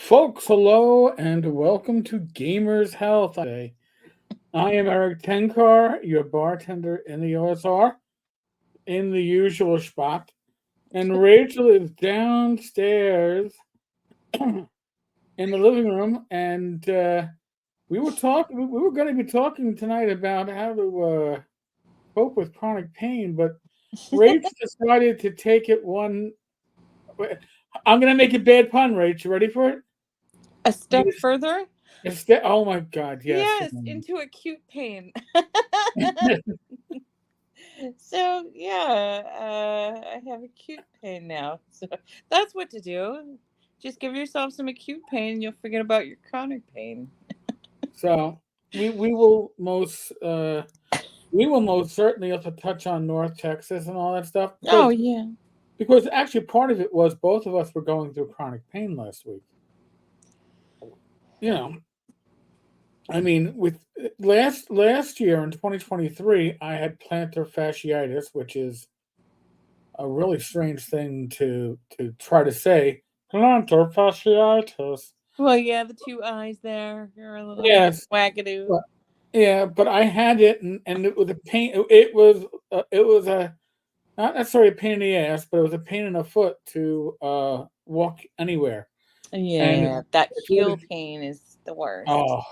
Folks, hello and welcome to Gamers Health. I am Eric Tenkar, your bartender in the OSR, in the usual spot. And Rachel is downstairs in the living room. And we were going to be talking tonight about how to cope with chronic pain, but Rach decided to take it one. I'm going to make a bad pun, Rach. You ready for it? A step further? Oh my God, yes. Yes, into acute pain. So, yeah, I have acute pain now. So, that's what to do. Just give yourself some acute pain and you'll forget about your chronic pain. So we will most certainly have to touch on North Texas and all that stuff Oh, because yeah. actually part of it was both of us were going through chronic pain last week. You know, I mean, with last year in 2023, I had plantar fasciitis, which is a really strange thing to try to say. Plantar fasciitis. Well, yeah, the two eyes there. You're a little Yes, wagadoo. but yeah, but I had it, and it was a pain. It was a not necessarily a pain in the ass, but it was a pain in the foot to walk anywhere. And Yeah, that if it heel was, pain is the worst. oh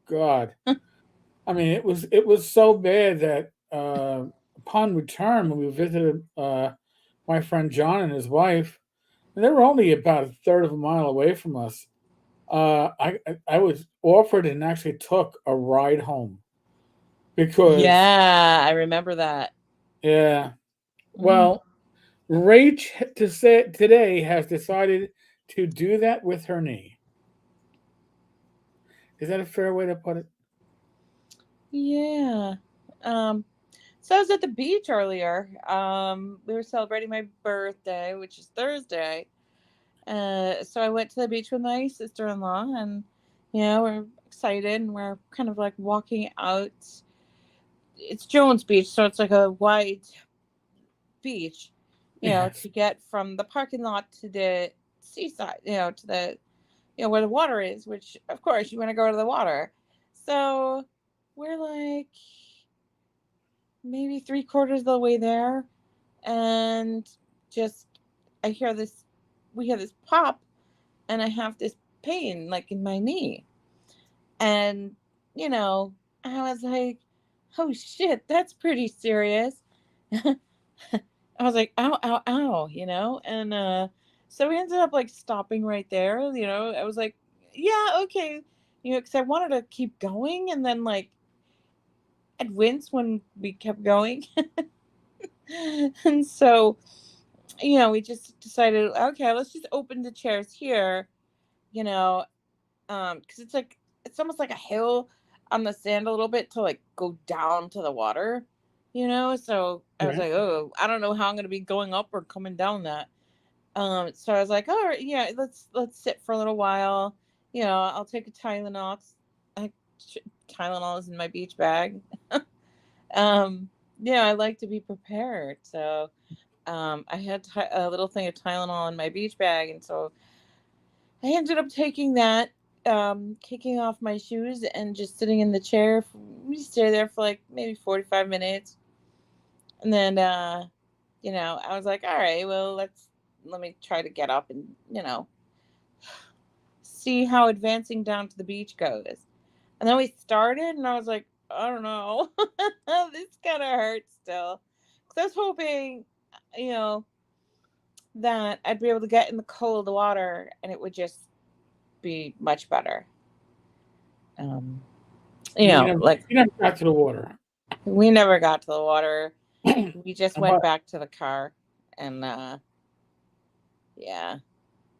God, I mean, it was so bad that upon return when we visited my friend John and his wife, and they were only about a third of a mile away from us. I was offered and actually took a ride home because Yeah, I remember that. yeah, Mm. well, Rach to say today has decided to do that with her knee. Is that a fair way to put it? Yeah. Um, So I was at the beach earlier. We were celebrating my birthday, which is Thursday. So I went to the beach with my sister-in-law, and we're excited, and we're kind of like walking out. It's Jones Beach, so it's like a wide beach, Yes. to get from the parking lot to the seaside, to the where the water is. Which of course you want to go to the water. So we're like maybe three-quarters of the way there, and just I hear this we hear this pop, and I have this pain like in my knee. And you know I was like, oh shit, that's pretty serious. I was like, ow, ow, ow, and so we ended up like stopping right there. I was like, yeah, okay, because I wanted to keep going, and then like I'd wince when we kept going. And so we just decided, okay, let's just open the chairs here, you know, because it's almost like a hill on the sand a little bit to like go down to the water, So I was Right. like, oh, I don't know how I'm gonna be going up or coming down that. So I was like, all right, yeah, let's sit for a little while. I'll take a Tylenol. I, Tylenol is in my beach bag. Yeah, I like to be prepared, so I had a little thing of Tylenol in my beach bag, and so I ended up taking that, kicking off my shoes, and just sitting in the chair. We stayed there for like maybe 45 minutes, and then I was like, all right, well, let me try to get up and see how advancing down to the beach goes. And then we started, and I was like, I don't know, this kind of hurts still, because I was hoping, you know that I'd be able to get in the cold water and it would just be much better. Um, And you never like you never got to the water. we never got to the water. And We just went what? back to the car, and yeah.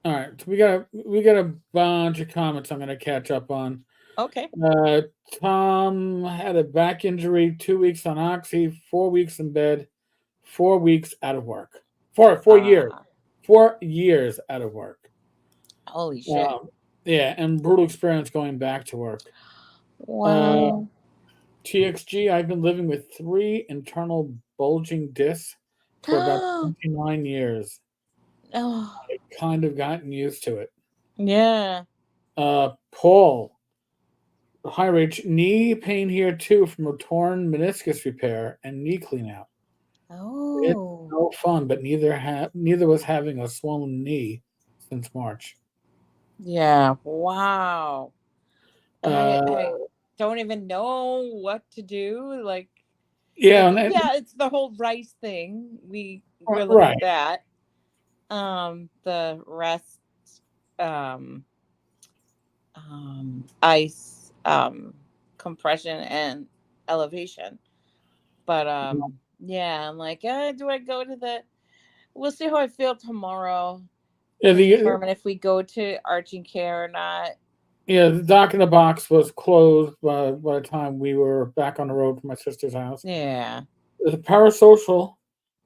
All right. So we got a bunch of comments I'm going to catch up on. Okay. Uh, Tom had a back injury, 2 weeks on oxy, 4 weeks in bed, 4 weeks out of work. Four years, Ah, 4 years out of work. holy shit. Um, yeah, and brutal experience going back to work. Uh, Wow. TXG, I've been living with three internal bulging discs for about Oh, 29 years. Kind of gotten used to it. yeah. Paul, hi Rach. Knee pain here too from a torn meniscus repair and knee clean out. It's Oh, no fun, but neither was having a swollen knee since March. yeah. Wow. Uh, I don't even know what to do. yeah, Like and, yeah, it's the whole rice thing. We're looking right. at that. The rest um ice compression and elevation. But yeah, I'm like, do I go to the we'll see how I feel tomorrow. Yeah, Can the determine if we go to Arching Care or not. yeah the Doc in the Box was closed by the time we were back on the road to my sister's house. Yeah. The parasocial.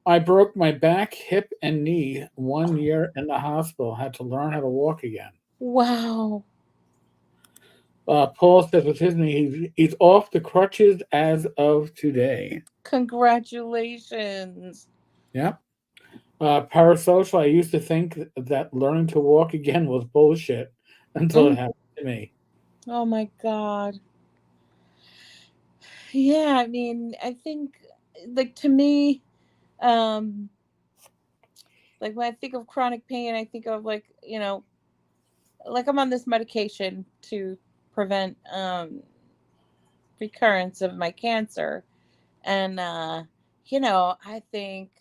I broke my back, hip, and knee 1 year in the hospital. Had to learn how to walk again. Wow. Paul says with his knee, he's off the crutches as of today. Congratulations. Yeah. Parasocial. I used to think that learning to walk again was bullshit until it Mm. happened to me. Oh my God. Yeah, I mean, I think like to me, um, like when I think of chronic pain, I think of like I'm on this medication to prevent recurrence of my cancer. And I think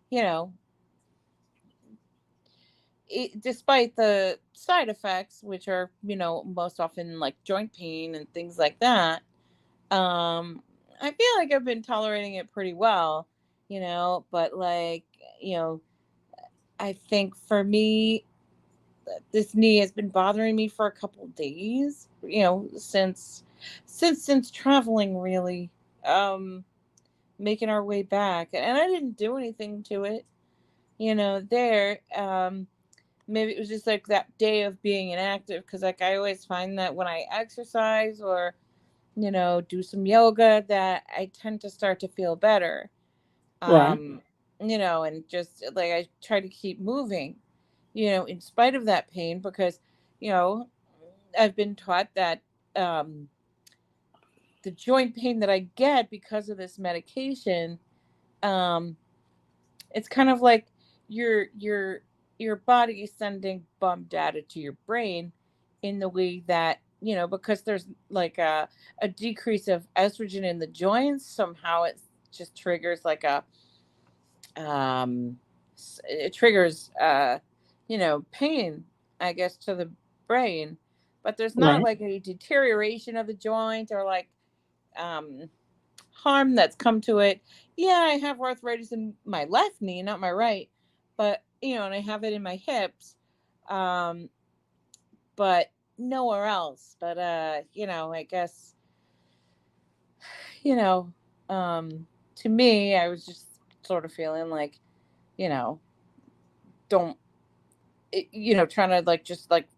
you know, despite the side effects, which are, most often like joint pain and things like that, I feel like I've been tolerating it pretty well, but like, you know, I think for me, this knee has been bothering me for a couple days, since traveling really, making our way back. And I didn't do anything to it, there. Maybe it was just like that day of being inactive because like I always find that when I exercise or do some yoga that I tend to start to feel better. Right. um and just like I try to keep moving, in spite of that pain, because you know I've been taught that um the joint pain that I get because of this medication, um it's kind of like your body is sending bum data to your brain in the way that, because there's like a decrease of estrogen in the joints. Somehow it just triggers like um it triggers pain, I guess, to the brain. But there's not Right. like a deterioration of the joint or like um harm that's come to it. Yeah, I have arthritis in my left knee, not my right, but and I have it in my hips, um, but nowhere else. But I guess you know, to me, I was just sort of feeling like, you know, don't, trying to like just like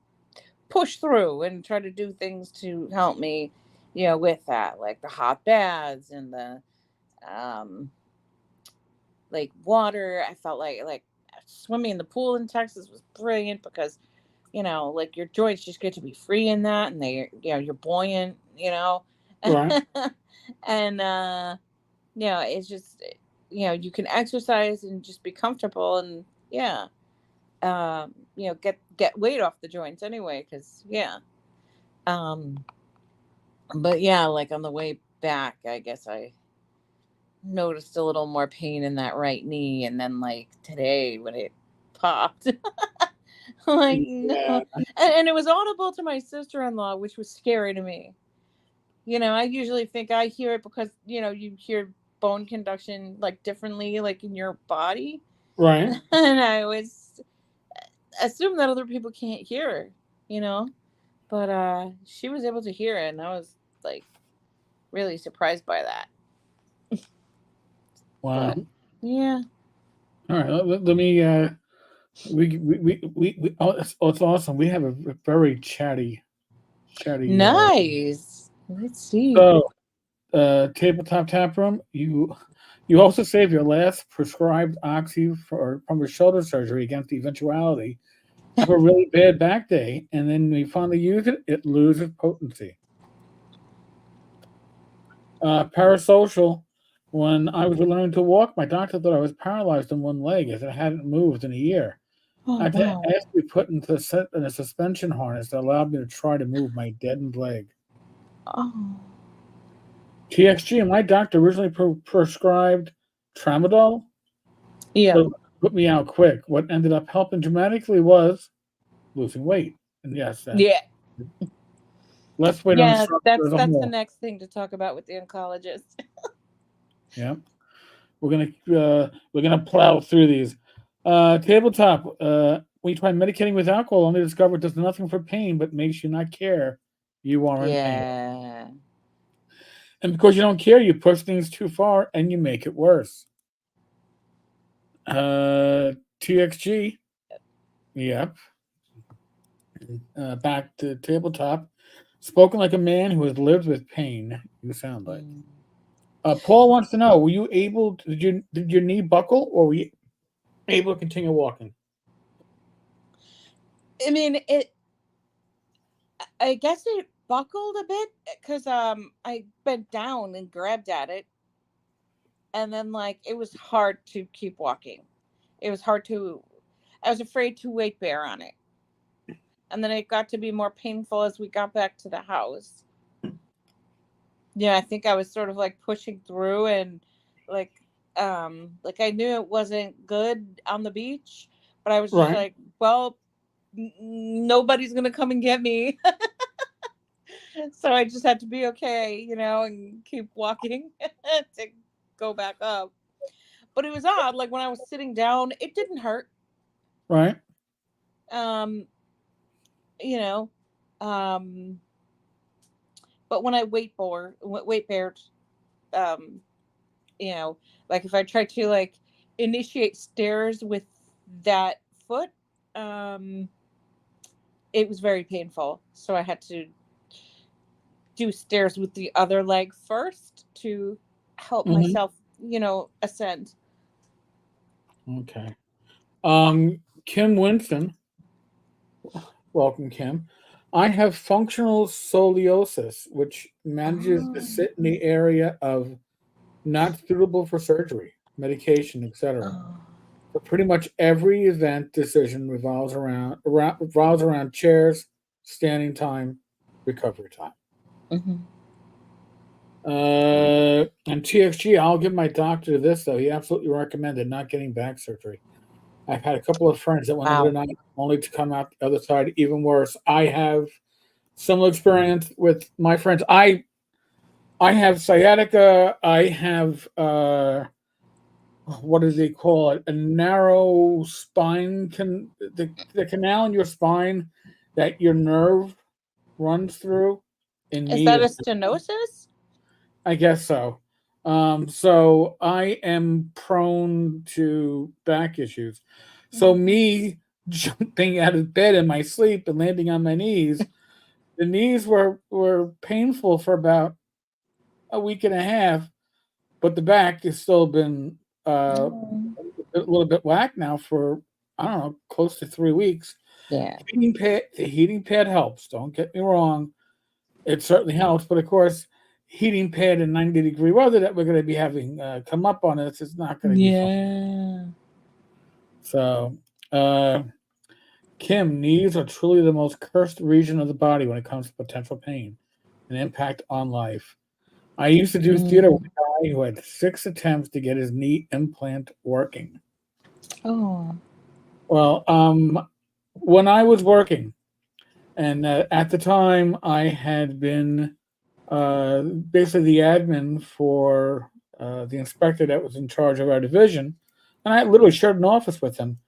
push through and try to do things to help me, with that, like the hot baths and the um like water. I felt like swimming in the pool in Texas was brilliant because like your joints just get to be free in that, and they you're buoyant, Right. and it's just you can exercise and just be comfortable, and yeah, get weight off the joints anyway, because yeah, um but yeah, like on the way back, I guess I noticed a little more pain in that right knee, and then like today when it popped, like no, Yeah. and it was audible to my sister-in-law, which was scary to me. I usually think I hear it because you hear bone conduction like differently, like in your body, Right. and I always assume that other people can't hear her, you know. But she was able to hear it, and I was like really surprised by that. But Wow. yeah, All right. Let me. Oh, it's awesome. We have a very chatty. nice. Let's see. So, tabletop tap room. You also save your last prescribed oxy from your shoulder surgery against the eventuality have a really bad back day, and then we finally use it, it loses potency. Parasocial. When I was learning to walk, my doctor thought I was paralyzed in one leg as I hadn't moved in a year. Oh I wow. asked to be put into in a suspension harness that allowed me to try to move my deadened leg. Oh. TXG, my doctor originally prescribed tramadol, Yeah. but put me out quick. What ended up helping dramatically was losing weight. And yes, that Yeah. less weight on the Yeah. structure That's as a that's the whole. next thing to talk about with the oncologist. Yeah, we're gonna plow through these. Tabletop. When you try medicating with alcohol, only discovered does nothing for pain, but makes you not care you are in pain. Yeah. And because you don't care, you push things too far and you make it worse. TXG. Yep. Back to tabletop. Spoken like a man who has lived with pain. You sound like. Mm. Paul wants to know: were you able? Did your knee buckle, or were you able to continue walking? I mean, I guess it buckled a bit because I bent down and grabbed at it, and then like it was hard to keep walking. It was hard to. I was afraid to weight bear on it, and then it got to be more painful as we got back to the house. Yeah, I think I was sort of like pushing through and like like I knew it wasn't good on the beach, but I was just Right. like, well, nobody's gonna come and get me. So I just had to be okay, and keep walking to go back up. But it was odd, like when I was sitting down, it didn't hurt. Right. Um, you know, um, but when I weight bared, um, you know, like if I tried to like initiate stairs with that foot, um, it was very painful. So I had to do stairs with the other leg first to help Hmm. myself, ascend. Okay. Kim Winston, welcome, Kim. I have functional scoliosis, which manages to Oh, sit in the area of not suitable for surgery, medication, etc. oh. So pretty much every event decision revolves around chairs, standing time, recovery time. Hmm. And TXG, I'll give my doctor this though. He absolutely recommended not getting back surgery. I've had a couple of friends that went under the Wow. knife only to come out the other side even worse. I have similar experience with my friends. I have sciatica. I have what do they call it? A narrow spine the canal in your spine that your nerve runs through. In Is me that a is stenosis? I guess so. So I am prone to back issues. So Mhm. me jumping out of bed in my sleep and landing on my knees, the knees were painful for about a week and a half, but the back has still been Mm. a little bit whack now for I don't know, close to 3 weeks. Yeah. The heating pad helps. Don't get me wrong. It certainly helps, but of course, heating pad in 90-degree weather that we're going to be having come up on us is not going to be fun. Yeah. So, uh, Kim, knees are truly the most cursed region of the body when it comes to potential pain and impact on life. I used to do theater with Mm. a guy who had 6 attempts to get his knee implant working. Oh. Well, when I was working, and at the time I had been basically the admin for the inspector that was in charge of our division, and I literally shared an office with him.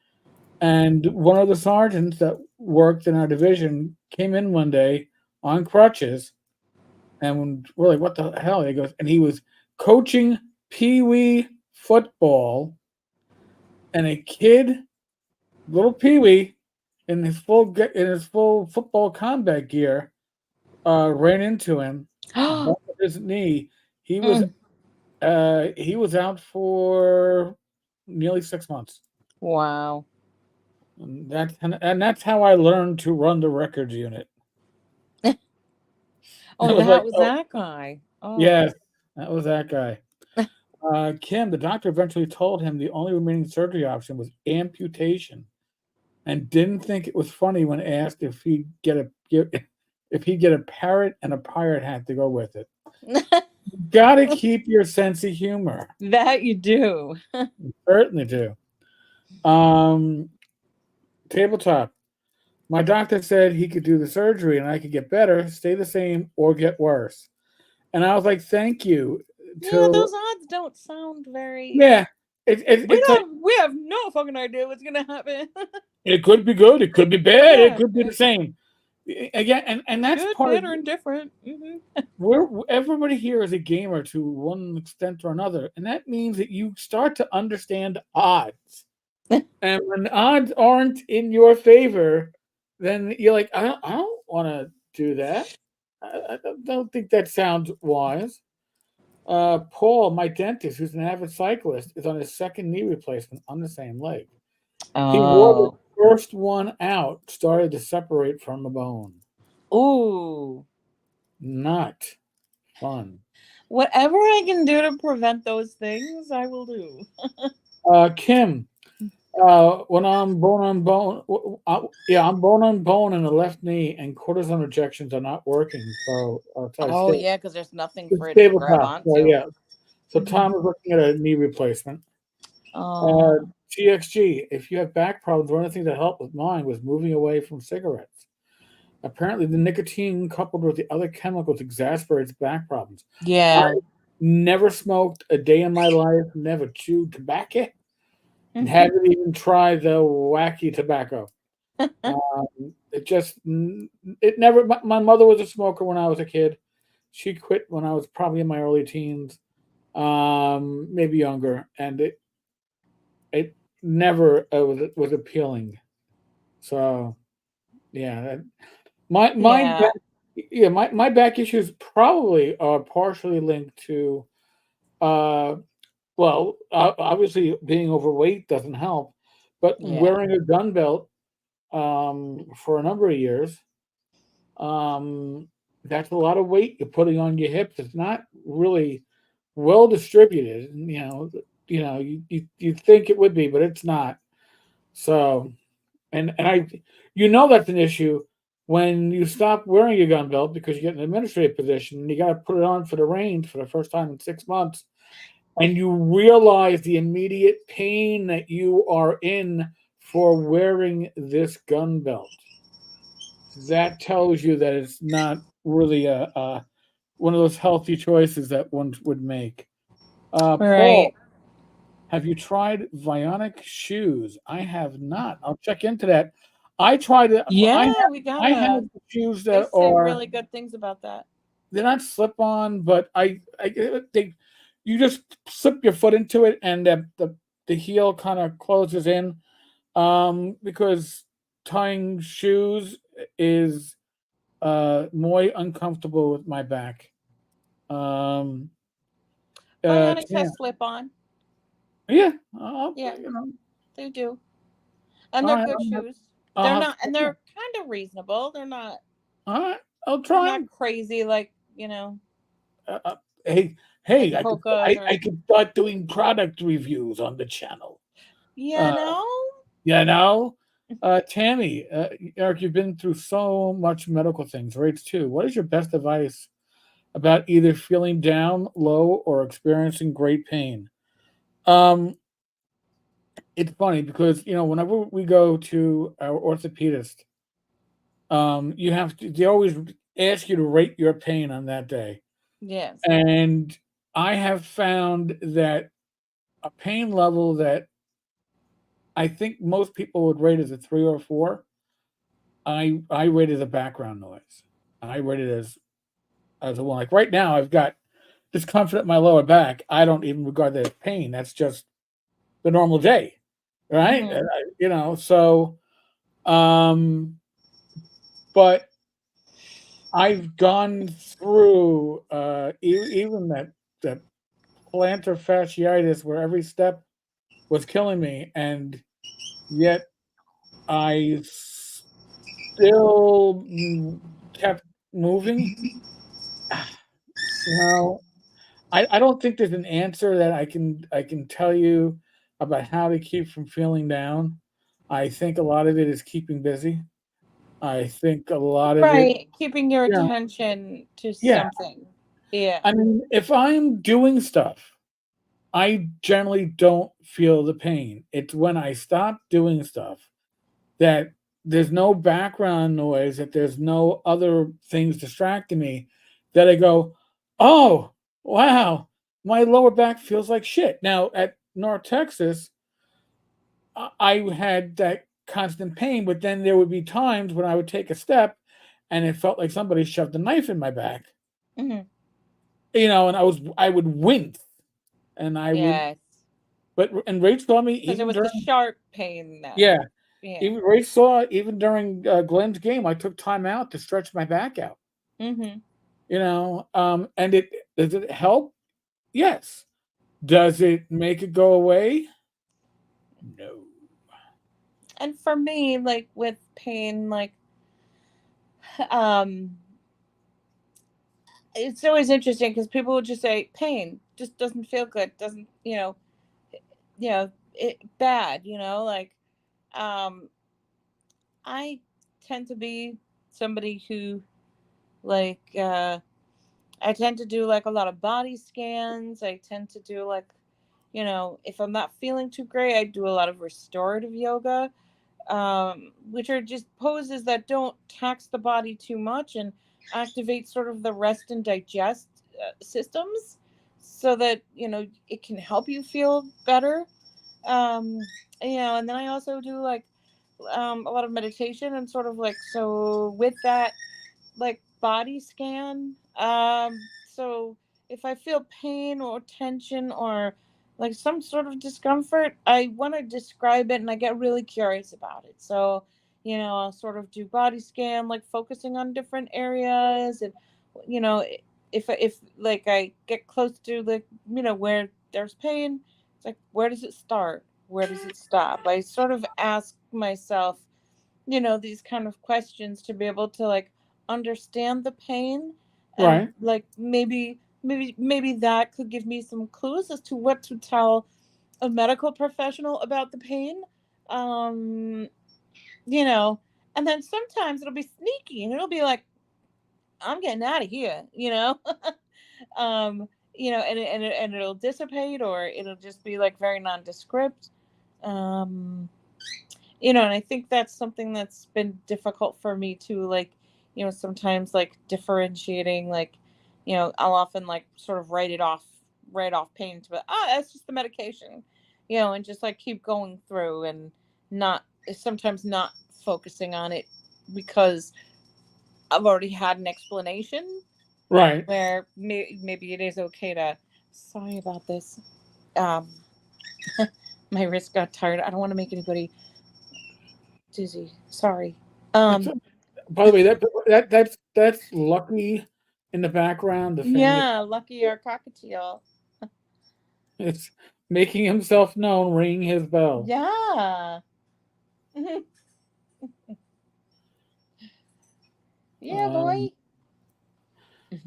And one of the sergeants that worked in our division came in one day on crutches, and we're like, "What the hell?" He goes, and he was coaching pee wee football, and a kid, little pee wee, in his full football combat gear, ran into him, bumped his knee. He was Mm. he was out for nearly 6 months. Wow. And that's how I learned to run the records unit. Oh, I was like, that was oh that guy. Oh. yes, that was that guy. Kim, the doctor eventually told him the only remaining surgery option was amputation, and didn't think it was funny when asked if he'd get a parrot and a pirate hat to go with it. Gotta keep your sense of humor. That you do. Certainly do. Um, tabletop. My doctor said he could do the surgery and I could get better, stay the same, or get worse. And I was like, thank you. Yeah, Till those odds don't sound very. yeah, it's like We have no fucking idea what's gonna happen. it could be good, it could be bad, it Yeah, could be the same. Again, and that's good, part of bad, or indifferent. where everybody here is a gamer to one extent or another, and that means that you start to understand odds. And when odds aren't in your favor, then you're like, I don't want to do that. I don't think that sounds wise. Paul, my dentist, who's an avid cyclist, is on his second knee replacement on the same leg. He wore the Oh. first one out, started to separate from the bone. Ooh. Not fun. Whatever I can do to prevent those things, I will do. Kim, when I'm bone on bone, yeah, I'm bone on bone in the left knee, and cortisone injections are not working. So I Oh still yeah, because there's nothing it's for it to grab tabletop. So onto. yeah, so Tom is looking at a knee replacement. Uh, Oh. TXG, if you have back problems, one of the things that helped with mine was moving away from cigarettes. Apparently, the nicotine coupled with the other chemicals exasperates back problems. I Yeah. never smoked a day in my life, never chewed tobacco, and haven't even tried the wacky tobacco. It just, it never, my mother was a smoker when I was a kid. She quit when I was probably in my early teens, maybe younger, and it never was appealing. So, yeah, my Yeah. back, yeah, my back issues probably are partially linked to, uh, well, obviously being overweight doesn't help, but Yeah. wearing a gun belt for a number of years, um, that's a lot of weight you're putting on your hips. It's not really well distributed. And, you think it would be, but it's not. So, and that's an issue when you stop wearing your gun belt because you get an administrative position and you got to put it on for the range for the first time in 6 months, and you realize the immediate pain that you are in for wearing this gun belt. That tells you that it's not really a one of those healthy choices that one would make. Paul, Right. have you tried Vionic shoes? I have not. I'll check into that. I tried it. Yeah, we I have gotta. shoes They that say are really good things about that. they're not slip on, but they you just slip your foot into it and the heel kind of closes in. Because tying shoes is more uncomfortable with my back. Um, Bionics yeah, has slip on. yeah. Yeah, they do, and All they're right, good shoes. I'll They're have to not, check and it out. they're kind of reasonable. All right, I'll They're try not 'em. crazy like Uh, uh, hey, like Hoka's or I could start doing product reviews on the channel. you Uh, know. you know, Tammy, Eric, you've been through so much medical things, right? Too. What is your best advice about either feeling down, low, or experiencing great pain? Um, it's funny because whenever we go to our orthopedist, they always ask you to rate your pain on that day. Yes. And I have found that a pain level that I think most people would rate as a 3 or 4, I rate as a background noise. I rate it as a 1. Like right now, I've got discomfort in my lower back. I don't even regard that as pain. That's just the normal day, right? Hmm. So, um, but I've gone through even that plantar fasciitis where every step was killing me, and yet I still kept moving. Well, I don't think there's an answer that I can tell you about how to keep from feeling down. I think a lot of it is keeping busy. I think a lot of it, Right, keeping your yeah, attention to yeah. something. Yeah. I mean, if I'm doing stuff, I generally don't feel the pain. It's when I stop doing stuff that there's no background noise, that there's no other things distracting me, that I go, "Oh, wow, my lower back feels like shit." Now, at North Texas, I had that constant pain, but then there would be times when I would take a step and it felt like somebody shoved a knife in my back, Hmm. and I would wince and I would, Yes. but and Rach saw me Because it even was the during, sharp pain that, yeah, yeah. even Rach saw even during Glenn's game, I took time out to stretch my back out. Hmm. And it does it help? Yes. Does it make it go away? No. And for me, like with pain, like, um, it's always interesting because people would just say pain just doesn't feel good, doesn't, bad, like, um, I tend to be somebody who, like, I tend to do like a lot of body scans. I tend to do like, if I'm not feeling too great, I do a lot of restorative yoga, which are just poses that don't tax the body too much and activate sort of the rest and digest systems so that, it can help you feel better. Um, and then I also do like a lot of meditation and sort of like, so with that, like body scan. So if I feel pain or tension or like some sort of discomfort, I want to describe it and I get really curious about it. So, I'll sort of do body scan, like focusing on different areas, and you know, if like I get close to like where there's pain, it's like where does it start? Where does it stop? I sort of ask myself these kind of questions to be able to like understand the pain, and Right. like maybe that could give me some clues as to what to tell a medical professional about the pain. um you know and then sometimes it'll be sneaky and it'll be like, I'm getting out of here. And it'll dissipate or it'll just be like very nondescript. um and I think that's something that's been difficult for me too, like sometimes like differentiating, like I'll often like sort of write off pain to, but that's just the medication, and just like keep going through and not sometimes not focusing on it because I've already had an explanation Right. where maybe it is okay to, sorry about this, um my wrist got tired, I don't want to make anybody dizzy, sorry. It's, um by the way, that's Lucky in the background, the famous. Yeah, Lucky our cockatiel. It's making himself known, ringing his bell. Yeah. Yeah, Um, boy.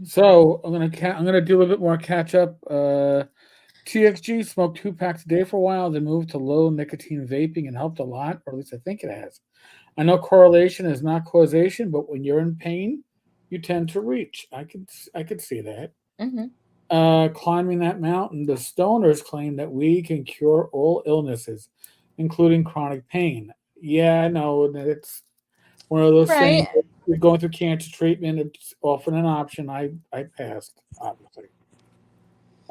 so I'm gonna do a little bit more catch up. TXG smoked 2 packs a day for a while, then moved to low nicotine vaping and helped a lot, or at least I think it has. I know correlation is not causation, but when you're in pain, you tend to reach. I could see that. Hmm. Climbing that mountain, the stoners claim that we can cure all illnesses, including chronic pain. Yeah, no, it's one of those things. Right. You're going through cancer treatment. It's often an option. I passed, obviously.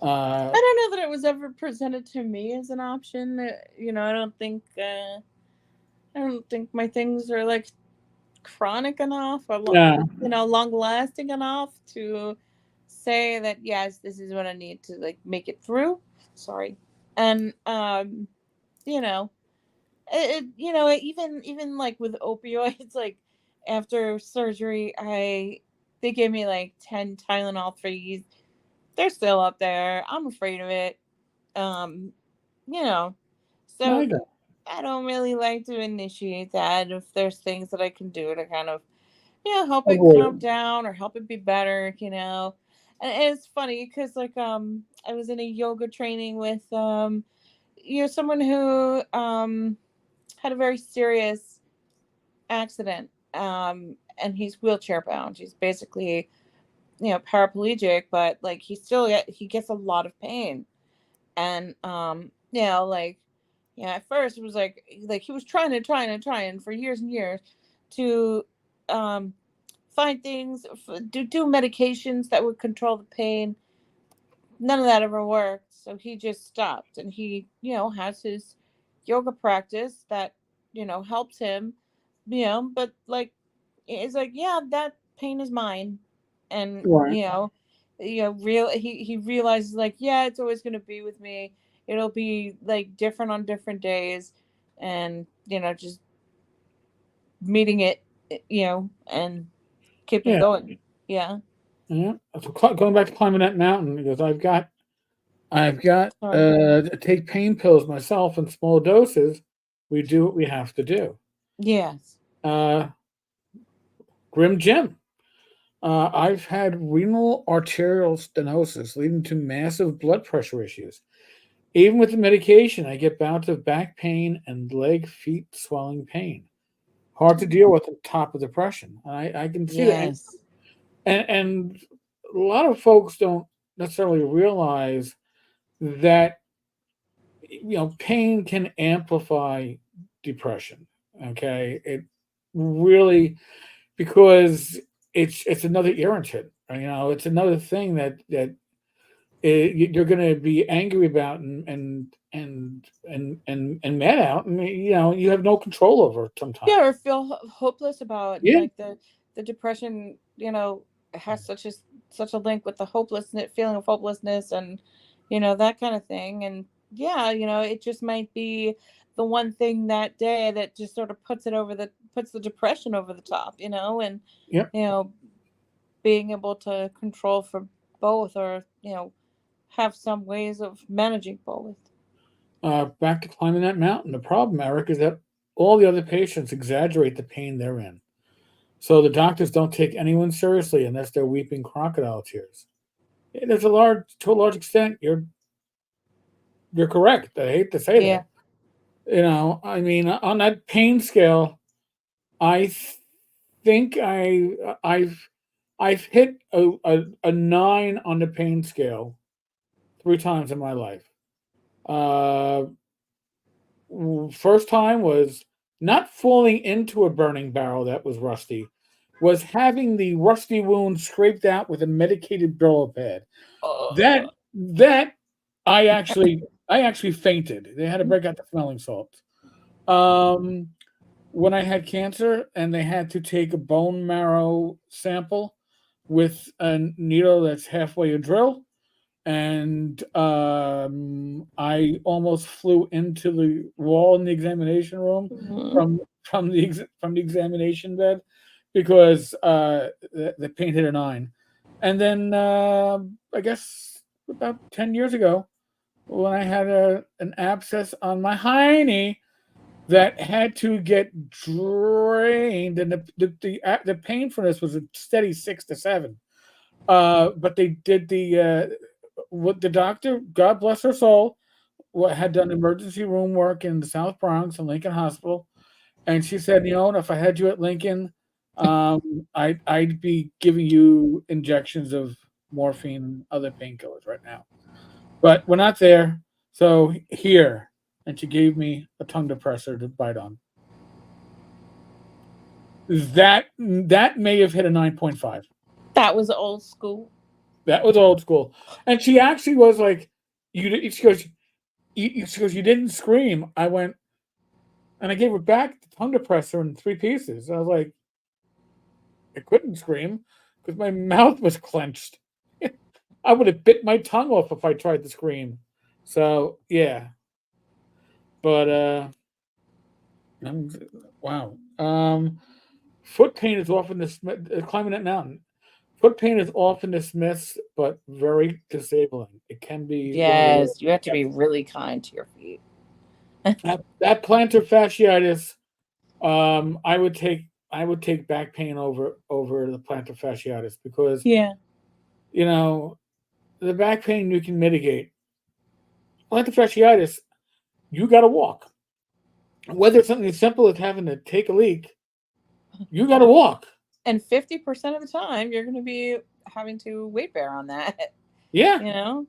Uh, I don't know that it was ever presented to me as an option. I don't think. I don't think my things are like chronic enough or yeah, long lasting enough to say that yes, this is what I need to like make it through. Sorry, and you know, even like with opioids, like after surgery, they gave me like 10 Tylenol threes. They're still up there. I'm afraid of it. Um, you know, I so got. I don't really like to initiate that. If there's things that I can do to kind of, help it Avoid calm it. down or help it be better. And it's funny because like I was in a yoga training with someone who had a very serious accident, and he's wheelchair bound. He's basically paraplegic, but like he gets a lot of pain. And like at first it was like he was trying for years and years to um find things, do medications that would control the pain. None of that ever worked, so he just stopped, and he has his yoga practice that helps him, but like it's like, yeah, that pain is mine. And Right. he realizes, like, yeah, it's always going to be with me. It'll be like different on different days, and just meeting it, and keeping Yeah. going. Yeah. Yeah. So going back to climbing that mountain, because I've got Sorry. take pain pills myself in small doses. We do what we have to do. Yes. Uh, Grim Jim. I've had renal arterial stenosis leading to massive blood pressure issues. Even with the medication, I get bouts of back pain and leg, feet swelling pain. Hard to deal with on top of depression. I can see that. And, Yes. and, and a lot of folks don't necessarily realize that pain can amplify depression. Okay, it really, because it's another irritant. It's another thing you're going to be angry about and mad out, and you have no control over it Yeah, sometimes. or feel hopeless about, and Yeah, like the depression, has such a link with the hopelessness, feeling of hopelessness, and that kind of thing. And yeah, it just might be the one thing that day that just sort of puts the depression over the top, and yep. you know being able to control for both, or have some ways of managing both. Back to climbing that mountain. The problem, Eric, is that all the other patients exaggerate the pain they're in. So the doctors don't take anyone seriously unless they're weeping crocodile tears. To a large extent, you're correct. I hate to say Yeah. that. I mean, on that pain scale, I think I've hit a 9 on the pain scale 3 times in my life. Uh, First time was not falling into a burning barrel that was rusty, was having the rusty wound scraped out with a medicated Brillo pad. That Uh, that I actually fainted. They had to break out the smelling salts. Um, when I had cancer and they had to take a bone marrow sample with a needle that's halfway a drill, and I almost flew into the wall in the examination room mhm. from the examination bed because the pain hit a 9. And then I guess about 10 years ago, when I had an abscess on my hiney that had to get drained, and the painfulness was a steady 6 to 7. But they did what the doctor, God bless her soul, what had done emergency room work in the South Bronx and Lincoln Hospital, and she said, if I had you at Lincoln, I'd be giving you injections of morphine and other painkillers right now. But we're not there, so here. And she gave me a tongue depressor to bite on. That may have hit a 9.5. That was old school. That was old school. And she actually was like, she goes, you didn't scream. I went, and I gave her back the tongue depressor in 3 pieces. I was like, I couldn't scream because my mouth was clenched. I would have bit my tongue off if I tried to scream. So yeah, but um, wow. Foot pain is often climbing that mountain. Foot pain is often dismissed, but very disabling. It can be one of the worst. Yes, you have to be really kind to your feet. That plantar fasciitis, I would take back pain over the plantar fasciitis because Yeah. you know the back pain you can mitigate. Plantar fasciitis, you got to walk. Whether it's something as simple as having to take a leak, you got to walk. And 50% of the time, you're going to be having to weight bear on that. Yeah. You know?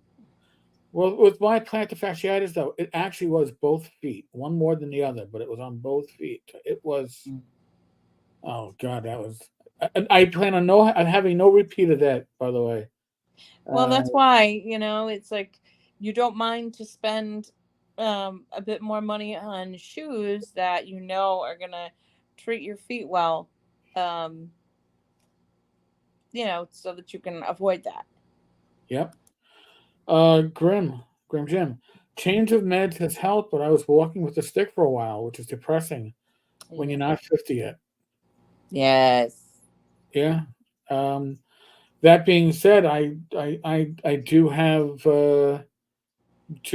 Well, with my plantar fasciitis, though, it actually was both feet, one more than the other, but it was on both feet. It was, oh God, that was. I plan on having no repeat of that. By the way, Well, uh, that's why, it's like you don't mind to spend a bit more money on shoes that are going to treat your feet well, um, so that you can avoid that. yep. Grim Jim. Change of meds has helped, but I was walking with a stick for a while, which is depressing when Yeah. you're not 50 yet. Yes. Yeah. Um, that being said, I do have 2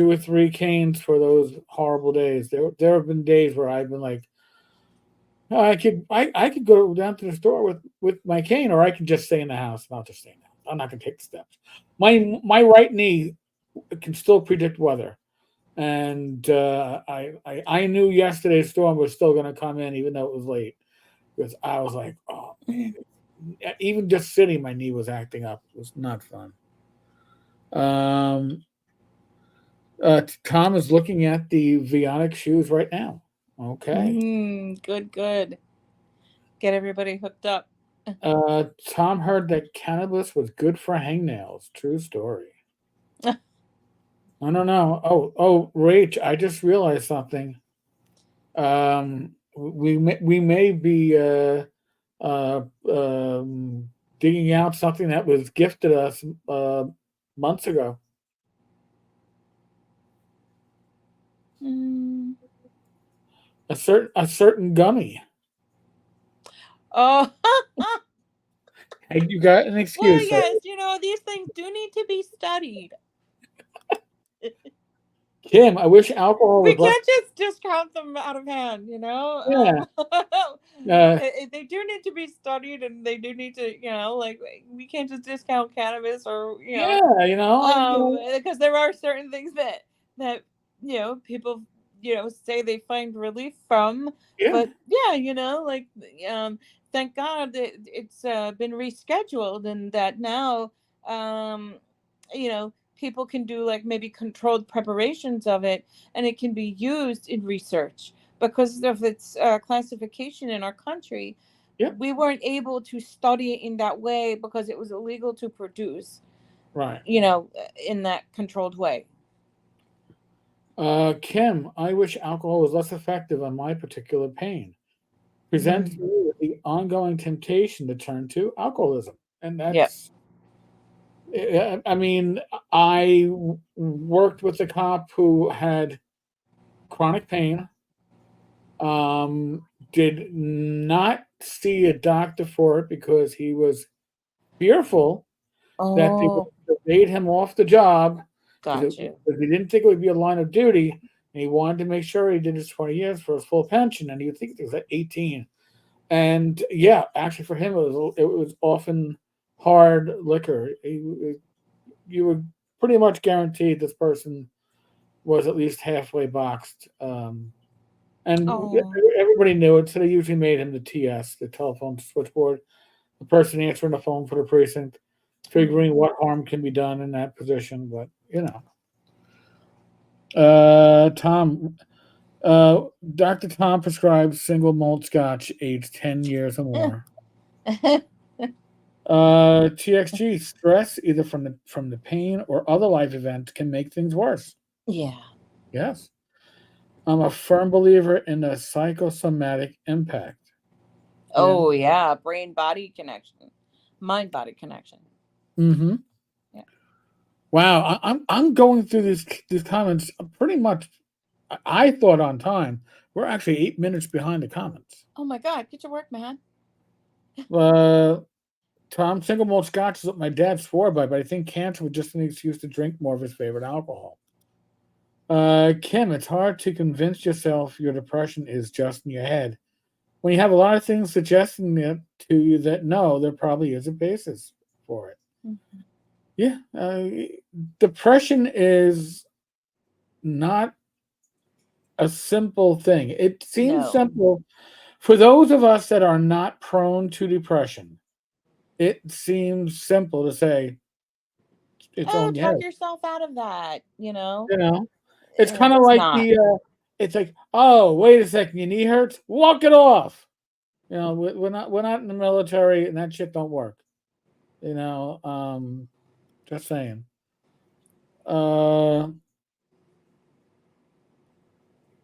or 3 canes for those horrible days. There have been days where I've been like, "Oh, I could go down to the store with my cane, or I could just stay in the house. And I'll just stay in the house. I'm not gonna take the steps. My right knee can still predict weather, and I knew yesterday's storm was still gonna come in, even though it was late, because I was like, oh man, even just sitting, my knee was acting up. It was not fun. Um, Tom is looking at the Vionic shoes right now. Okay. Good, good. Get everybody hooked up. Tom heard that cannabis was good for hangnails. True story. I don't know. Oh, Rach, I just realized something. We may be uh, digging out something that was gifted us months ago. Mm. A certain gummy. Oh, Hey, you got an well, excuse, sir. yes, these things do need to be studied. Kim, I wish alcohol We was less. can't just discount them out of hand, Yeah. Uh, they do need to be studied, and they do need to, like, we can't just discount cannabis, or yeah. because there are certain things that people say they find relief from. Yeah. But yeah, like, um thank God that it's been rescheduled, and that now, um people can do, like, maybe controlled preparations of it, and it can be used in research. Because of its classification in our country, Yep. we weren't able to study it in that way because it was illegal to produce, Right. in that controlled way. Kim, I wish alcohol was less effective on my particular pain. Presents Mm. me with the ongoing temptation to turn to alcoholism. And Yep. I mean, I worked with a cop who had chronic pain, did not see a doctor for it because he was fearful that they Oh, would evade him off the job got you. because he didn't think it would be a line of duty, and he wanted to make sure he did his 20 years for his full pension, and he would think it was at 18. And yeah, actually, for him, it was often hard liquor. You were pretty much guaranteed this person was at least halfway boxed. And Oh. everybody knew it, so they usually made him the TS, the telephone switchboard, the person answering the phone for the precinct, figuring Mhm. what harm can be done in that position. But Tom, uh, Dr. Tom prescribes single malt Scotch, aged 10 years or more. TXG stress, either from the pain or other life events, can make things worse. Yeah. Yes, I'm a firm believer in the psychosomatic impact. Yeah. Oh, yeah, brain body connection, mind body connection. Mm-hmm. Yeah. Wow, I'm going through these comments pretty much. I thought on time. We're actually 8 minutes behind the comments. Oh my God, get to work, man. Uh, Tom, single malt Scotch is what my dad swore by, but I think cancer was just an excuse to drink more of his favorite alcohol. Kim, it's hard to convince yourself your depression is just in your head when you have a lot of things suggesting it to you that no, there probably is a basis for it. Mhm. Yeah, depression is not a simple thing. It seems No. simple for those of us that are not prone to depression. It seems simple to say it's Oh, on your talk head. yourself out of that, You know, it's and kind of it's like not. it's like, oh, wait a second, your knee hurts, walk it off. We're not in the military, and that shit don't work. You know, just saying. Uh,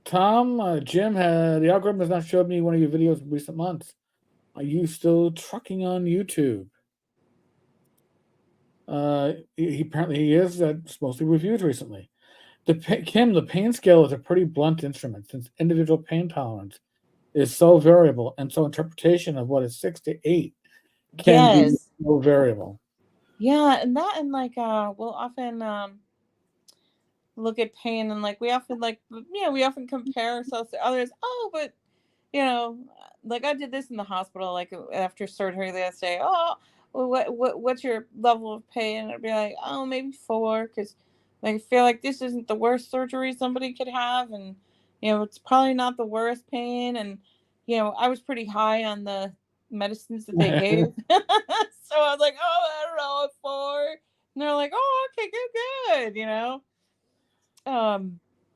Tom, Jim, the algorithm has not showed me one of your videos in recent months. Are you still trucking on YouTube? He apparently he is. That's mostly reviews recently. Kim, the pain scale is a pretty blunt instrument since individual pain tolerance is so variable, and so interpretation of what is 6 to 8 can be Yes. so variable. Yeah, and that and we'll often look at pain and we often we often compare ourselves to others. Oh, but I did this in the hospital, after surgery the other day. Oh, well, what's your level of pain? And I'd be like, oh, maybe 4, because I feel like this isn't the worst surgery somebody could have, and it's probably not the worst pain, and I was pretty high on the medicines that they gave, so I was like, oh, I don't know, a 4, and they're like, oh, okay, good,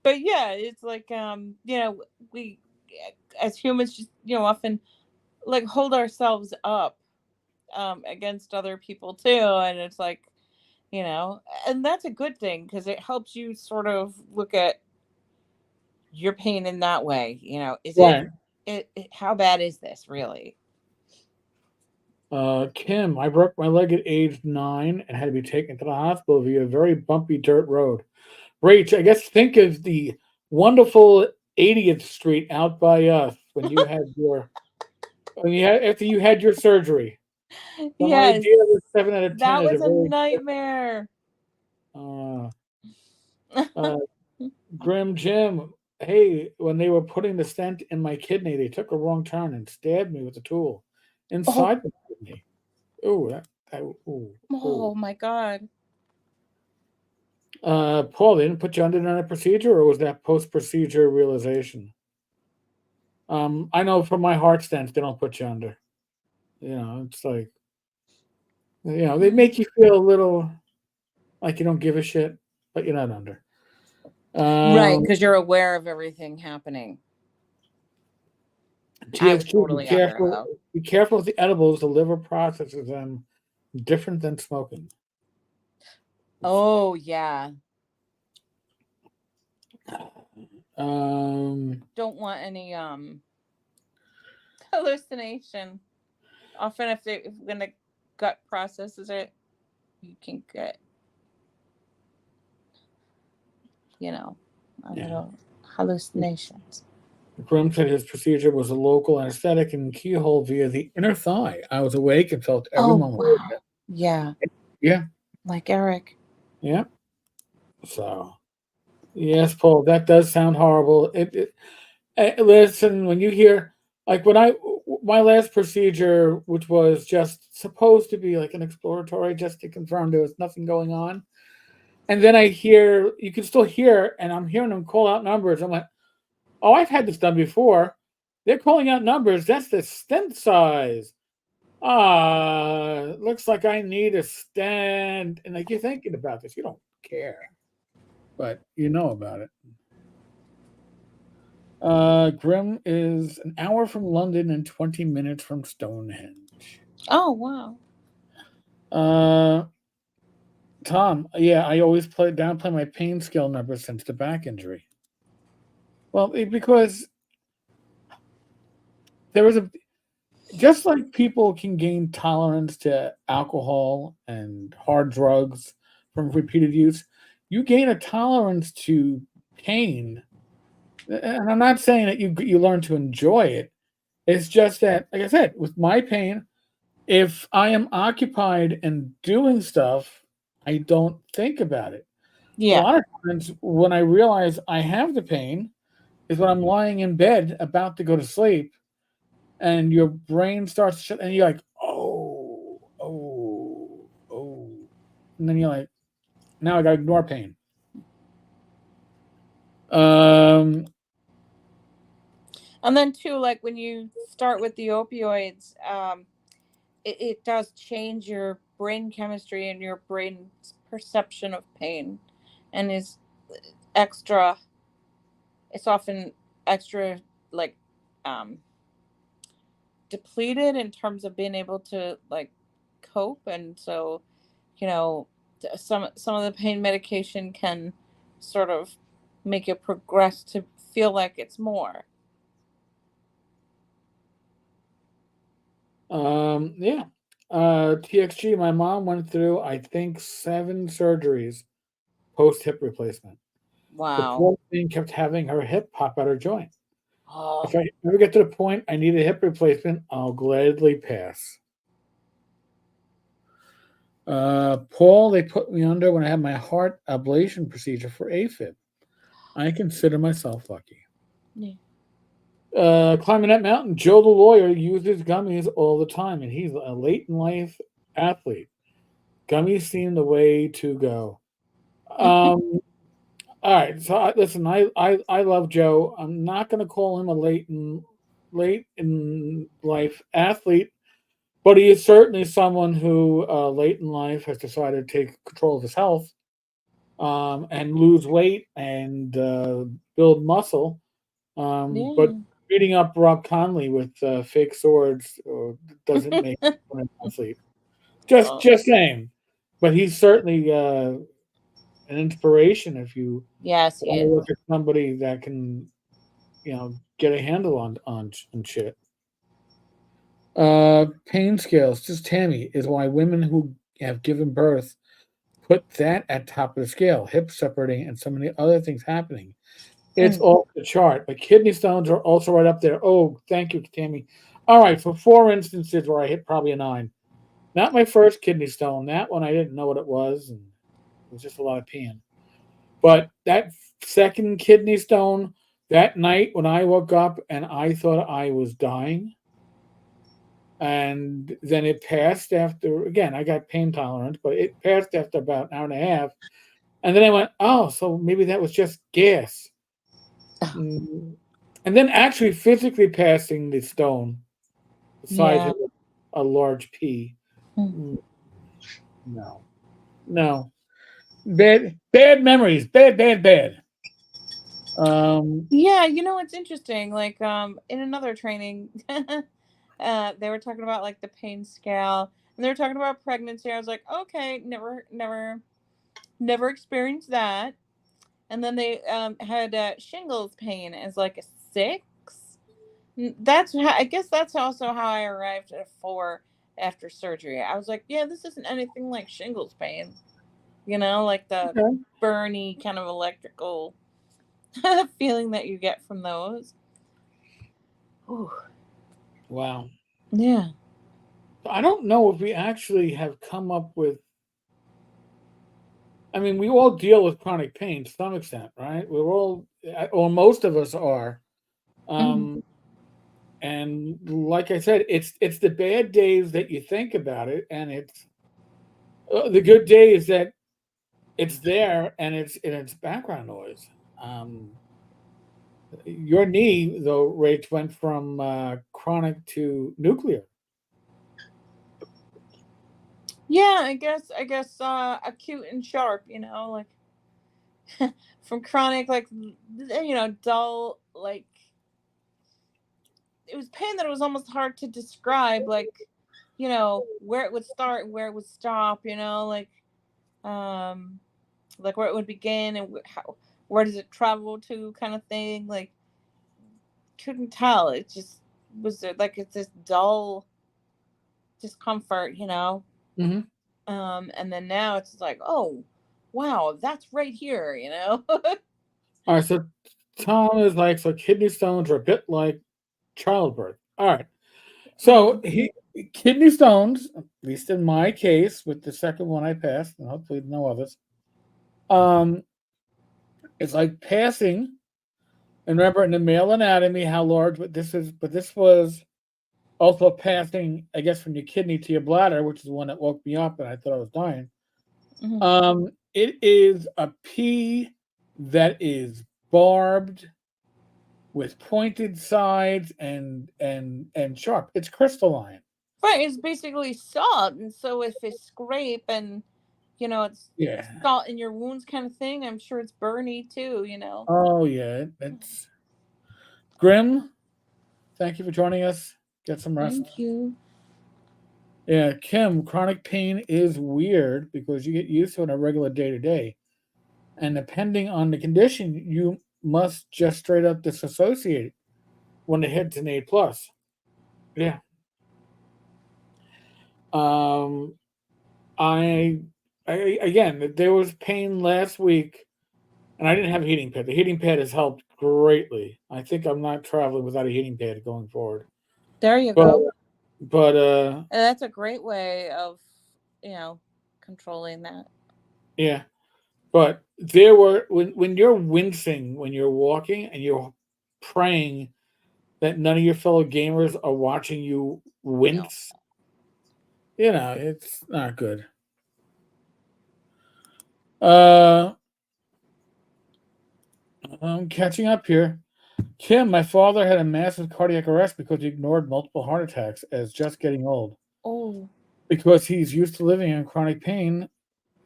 but yeah, it's we as humans just often hold ourselves up against other people too, and it's you know and that's a good thing because it helps you sort of look at your pain in that way. Is Right. how bad is this really? Kim, I broke my leg at age 9 and had to be taken to the hospital via a very bumpy dirt road. Rach, I guess think of the wonderful 80th Street out by us when you had after you had your surgery. The Yes, idea of a 7 out of 10 that is a was a very nightmare. uh, uh, grim Jim. Hey, when they were putting the stent in my kidney, they took a wrong turn and stabbed me with a tool Oh, inside the kidney. Ooh, ooh. oh my god. Paul, they didn't put you under in a procedure, or was that post-procedure realization? I know from my heart stents, they don't put you under. It's like, they make you feel a little like you don't give a shit, but you're not under. Right, Um, because you're aware of everything happening. I was TXG, be totally under careful. though. Be careful with the edibles. The liver processes them different than smoking. Oh yeah. Um, Don't want any hallucination. Often if when the gut processes it, you can get, you know, a yeah. little hallucinations. Grim said his procedure was a local anesthetic and keyhole via the inner thigh. I was awake and felt every Oh moment of wow. it. Yeah. Yeah, Like Eric. yeah. So, yes, Paul, that does sound horrible. Listen, when you hear, like my last procedure, which was just supposed to be like an exploratory, just to confirm there was nothing going on, and then I hear you can still hear, and I'm hearing them call out numbers. I'm like, oh, I've had this done before. They're calling out numbers. That's the stent size. Looks like I need a stent. And like you're thinking about this, you don't care, but you know about it. Grim is an hour from London and 20 minutes from Stonehenge. Oh wow. Uh, Tom, yeah, I always downplay my pain scale number since the back injury. Well, because there was a just like people can gain tolerance to alcohol and hard drugs from repeated use, you gain a tolerance to pain. And I'm not saying that you learn to enjoy it. It's just that, like I said, with my pain, if I am occupied and doing stuff, I don't think about it. A Yeah. lot of times when I realize I have the pain is when I'm lying in bed about to go to sleep and your brain starts to shut and you're like, oh, oh, oh. And then you're like, now I gotta ignore pain. Um, And then too, like when you start with the opioids, it does change your brain chemistry and your brain's perception of pain, and is extra. It's often extra, like, um, depleted in terms of being able to like cope, and so, you know, some of the pain medication can sort of make it progress to feel like it's more. yeah. TXG, my mom went through, I think, 7 surgeries post hip replacement. The Wow. poor thing kept having her hip pop out her joint. If Oh. I ever get to the point I need a hip replacement, I'll gladly pass. Paul, they put me under when I had my heart ablation procedure for AFib. I consider myself lucky. Yeah. Climbing that mountain, Joe the lawyer uses gummies all the time, and he's a late in life athlete. Gummies seem the way to go. Um, all right, so listen, I love Joe. I'm not going to call him a late in life athlete, but he is certainly someone who late in life has decided to take control of his health and lose weight and build muscle. But Yeah. beating up Rob Conley with fake swords doesn't make him an athlete. Oh, Just saying. But he's certainly an inspiration if you yes, he want to is. look at somebody that can, get a handle on shit. Pain scales, just Tammy, is why women who have given birth put that at top of the scale, hips separating and so many other things happening. It's Mm. off the chart. But kidney stones are also right up there. Oh, thank you, Tammy. All right, for 4 instances where I hit probably a 9. Not my first kidney stone. That one I didn't know what it was, and it was just a lot of peeing. But that second kidney stone, that night when I woke up and I thought I was dying, and then it passed after, again, I got pain tolerant, but it passed after about an hour and a half. And then I went, oh, so maybe that was just gas. Mm. And then actually physically passing the stone the size Yeah. of a large pea. Mm. Mm, no, no, bad memories, bad. Um, Yeah, it's interesting. Like, in another training, they were talking about like the pain scale, and they were talking about pregnancy. I was like, okay, never experienced that. And then they had shingles pain as like a 6. I guess that's also how I arrived at a 4 after surgery. I was like, yeah, this isn't anything like shingles pain. Like the okay. burny kind of electrical feeling that you get from those. Ooh. Wow. Yeah. I don't know if we actually have come up with. I mean, we all deal with chronic pain to some extent, right? We're all, or most of us are. Mhm. Um, and like I said, it's the bad days that you think about it, and it's the good days that it's there and it's background noise. Um, your knee, though, Rach, went from chronic to nuclear. Yeah, acute and sharp, like from chronic, like, dull, like it was pain that it was almost hard to describe, like, where it would start and where it would stop, um like where it would begin and where does it travel to, kind of thing, like couldn't tell. It just was like it's this dull discomfort. Hmm. And then now it's like, oh, wow, that's right here. All right, so Tom is like, so kidney stones are a bit like childbirth. All right, so Mhm. kidney stones, at least in my case, with the second one I passed, and hopefully no others. Um, it's like passing. And remember in the male anatomy how large, but this was also passing, I guess, from your kidney to your bladder, which is the one that woke me up, and I thought I was dying. Hmm. It is a pea that is barbed with pointed sides and sharp. It's crystalline. Right, it's basically salt, and so if it's scrape and it's Yeah. salt in your wounds kind of thing, I'm sure it's burny too. Oh yeah. It's grim. Thank you for joining us. Get some rest. Thank you. Yeah, Kim, chronic pain is weird because you get used to it on a regular day to day. And depending on the condition, you must just straight up disassociate when it hits an A plus. Yeah. Um I, I again there was pain last week and I didn't have a heating pad. The heating pad has helped greatly. I think I'm not traveling without a heating pad going forward. There you But go. but And that's a great way of you know controlling that. yeah. But there were when you're wincing when you're walking and you're praying that none of your fellow gamers are watching you No. wince, it's not good. Uh, I'm catching up here. Kim, my father had a massive cardiac arrest because he ignored multiple heart attacks as just getting old. Oh, Because he's used to living in chronic pain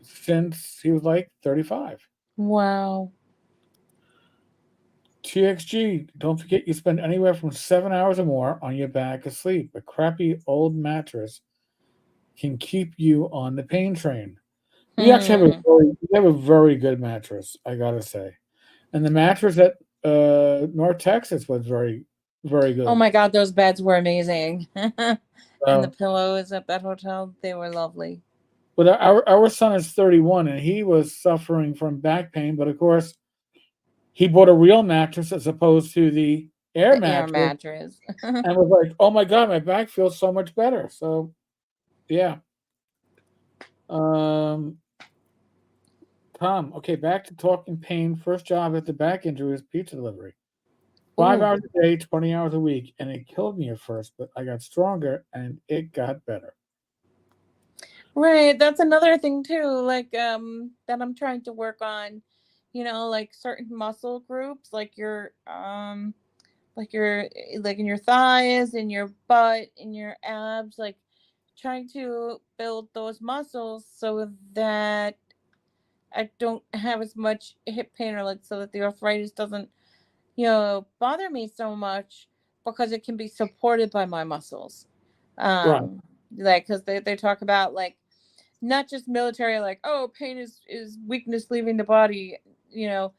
since he was like 35. wow. TXG, don't forget you spend anywhere from 7 hours or more on your back asleep. A crappy old mattress can keep you on the pain train. We actually Hmm. have a very good mattress, I gotta say. And the mattress at North Texas was very, very Oh good. my God, those beds were amazing. And the So, pillows at that hotel, they were lovely. but our son is 31 and he was suffering from back pain, but of course he bought a real mattress as opposed to the air The air mattress mattress. and was like, "Oh my god, my back feels so much better." So yeah. Um, Tom, okay, back to talking pain. First job at the back injury was pizza delivery. 5 Ooh. hours a day, 20 hours a week, and it killed me at first, but I got stronger and it got better. Right, that's another thing too, like that I'm trying to work on, like certain muscle groups, like in your thighs, in your butt, in your abs, like trying to build those muscles so that I don't have as much hip pain, or like so that the arthritis doesn't, bother me so much because it can be supported by my muscles. Right. Like cuz they talk about like not just military, like, oh, pain is weakness leaving the body, you know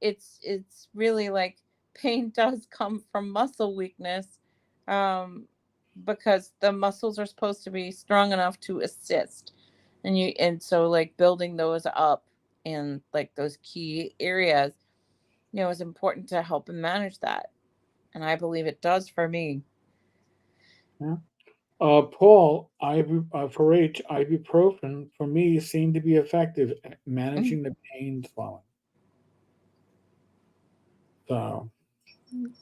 it's really like pain does come from muscle weakness, um because the muscles are supposed to be strong enough to assist, and so like building those up in like those key areas, is important to help and manage that, and I believe it does for me. Yeah. Paul, for H, ibuprofen for me seemed to be effective at Mm, managing the pain swelling. So,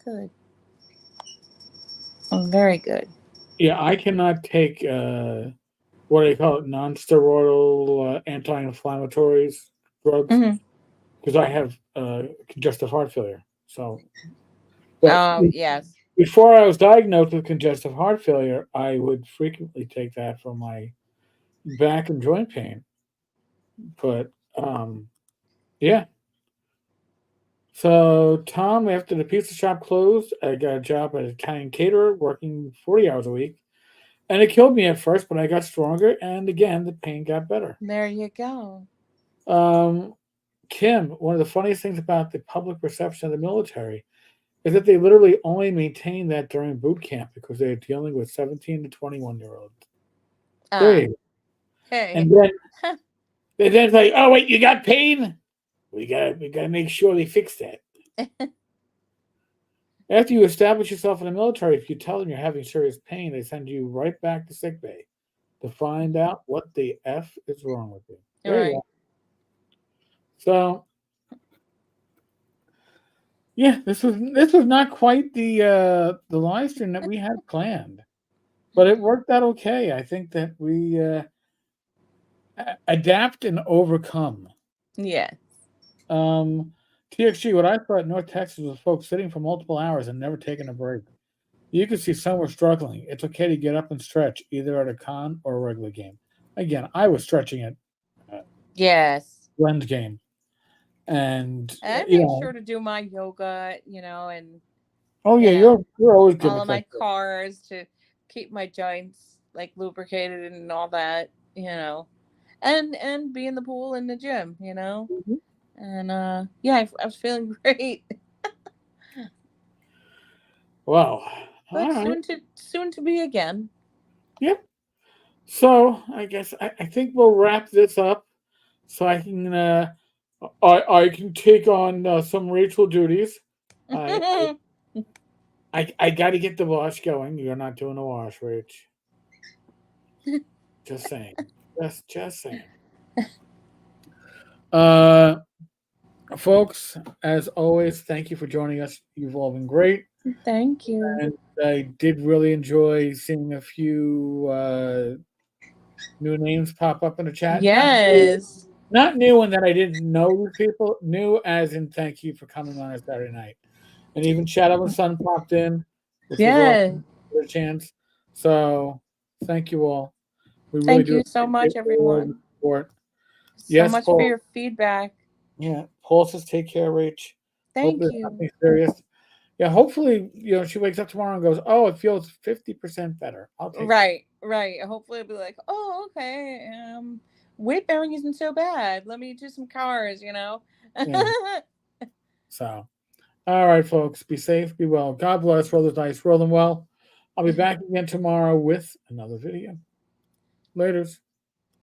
good. Very good. yeah, I cannot take what do they call it, non-steroidal anti-inflammatories drugs Hmm. because I have congestive heart failure. So, but Oh yes. before I was diagnosed with congestive heart failure, I would frequently take that for my back and joint pain. But yeah. So Tom, after the pizza shop closed, I got a job at an Italian caterer, working 40 hours a week, and it killed me at first, but I got stronger, and again the pain got better. There you go. Um, Kim, one of the funniest things about the public perception of the military is that they literally only maintain that during boot camp because they're dealing with 17 to 21-year-olds. There Ah, you go. hey. And then it's like, oh wait, you got pain? We gotta make sure they fix that. After you establish yourself in the military, if you tell them you're having serious pain, they send you right back to sick bay to find out what the F is wrong with you. All There you right. go. So yeah, this was not quite the live stream that we had planned, but it worked out okay. I think that we adapt and overcome. Yes. Um, TXG, what I thought North Texas was folks sitting for multiple hours and never taking a break. You can see some were struggling. It's okay to get up and stretch, either at a con or a regular game. Again, I was stretching at Yes. Glenn's game, and And I you make know, sure to do my yoga, and oh yeah, you know, you're always good all with of that. my cars to keep my joints like lubricated and all that. And be in the pool in the gym. Mhm. And yeah, I was feeling great. Wow. But All right. soon to be again. Yep. So I guess I think we'll wrap this up so I can take on some Rachel duties. I I got to get the wash going. You're not doing the wash, Rach. Just saying. Just saying. Uh, folks, as always, thank you for joining us. You've all been great, Thank you. and I did really enjoy seeing a few new names pop up in the chat. Yes. Not new in that I didn't know these people. New as in thank you for coming on a Saturday night. And even Shadow and Sun popped in, which was Yeah. awesome for a chance. So thank you all. We really Thank do you so appreciate much, all the everyone. support. So Yes, much for Paul. your feedback. Yeah, Paul says take care, Rach. Hope Thank there's you. nothing serious. Yeah, hopefully, she wakes up tomorrow and goes, "Oh, it feels 50% better." I'll take that. Right, right. Hopefully it'll be like, oh, okay. Weight bearing isn't so bad. Let me do some cars. Yeah. So, all right, folks, be safe, be well. God bless. Roll the dice, roll them well. I'll be back again tomorrow with another video. Laters.